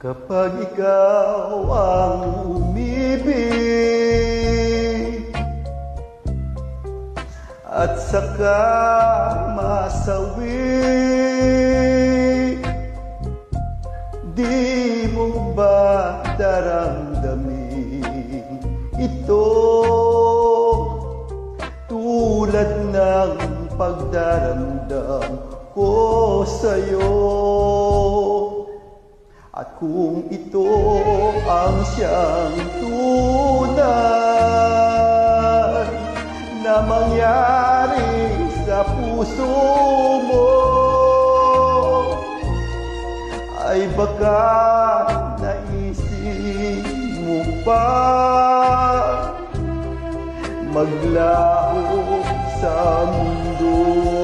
Kapag ikaw ang umibig at saka masawi, di mo ba daramdamin ito tulad ng pagdaramdam ko sa'yo? At kung ito ang siyang tunay na mangyari sa puso mo, ay baka naisip mo pa maglaho sa mundo.